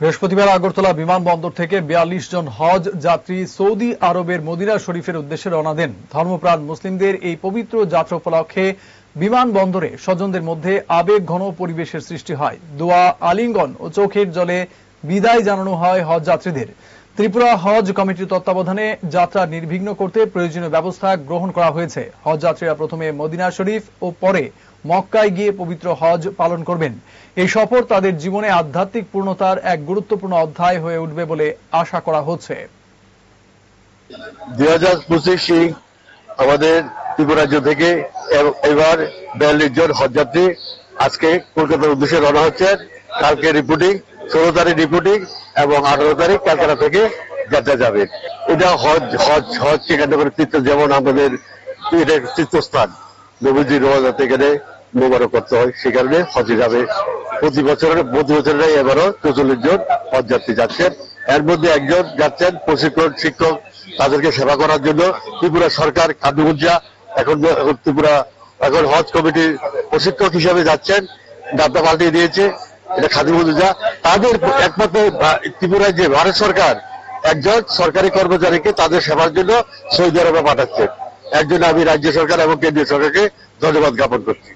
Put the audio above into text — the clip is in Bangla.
বৃহস্পতিবার আগরতলা বিমানবন্দর থেকে ৪২ জন হজ যাত্রী সৌদি আরবের মদিনা শরীফের উদ্দেশ্যে রওনা দেন। ধর্মপ্রাণ মুসলিমদের এই পবিত্র যাত্রা উপলক্ষে বিমানবন্দরে স্বজনদের মধ্যে আবেগ ঘন পরিবেশের সৃষ্টি হয়। দোয়া, আলিঙ্গন ও চোখের জলে বিদায় জানানো হয় হজ যাত্রীদের। ত্রিপুরা হজ কমিটির তত্ত্বাবধানে যাত্রা নির্বিঘ্ন করতে প্রয়োজনীয় ব্যবস্থা গ্রহণ করা হয়েছে। হজ যাত্রীরা প্রথমে মদিনা শরীফ ও পরে মক্কায় গিয়ে পবিত্র হজ পালন করবেন। এই সফর তাদের জীবনে আধ্যাত্মিক পূর্ণতার এক গুরুত্বপূর্ণ অধ্যায় হয়ে উঠবে বলে আশা করা হচ্ছে। 2025 আমাদের ত্রিপুরা রাজ্য থেকে এবার ৪২ জন হজযাত্রী আজকে কলকাতার উদ্দেশ্যে রওনা হচ্ছে। কালকে রিপোর্টিং, ১৬ তারিখ রিপোর্টিং এবং ১৮ তারিখ কলকাতা থেকে যাত্রা যাবে। এটা হজকে কেন্দ্র করে তীর্থ, যেমন আমাদের তীর্থস্থান নবীজি রোজা থেকে মোবারক করতে হয়, সে কারণে হজে যাবে। প্রতি বছরের এবারও ৪৪ জন হজযাত্রী যাচ্ছেন। এর মধ্যে একজন যাচ্ছেন প্রশিক্ষণ শিক্ষক, তাদেরকে সেবা করার জন্য। ত্রিপুরা সরকার খাদ্যমন্ত্রী এখন হজ কমিটির প্রশিক্ষক হিসাবে যাচ্ছেন, ডাব্বা পাল্টিয়ে দিয়েছে, এটা খাদ্যমন্ত্রী। তাদের একমাত্র ত্রিপুরায় যে ভারত সরকার একজন সরকারি কর্মচারীকে তাদের সেবার জন্য সৌদি আরবে পাঠাচ্ছে। এর জন্য আমি রাজ্য সরকার এবং কেন্দ্রীয় সরকারকে ধন্যবাদ জ্ঞাপন করছি।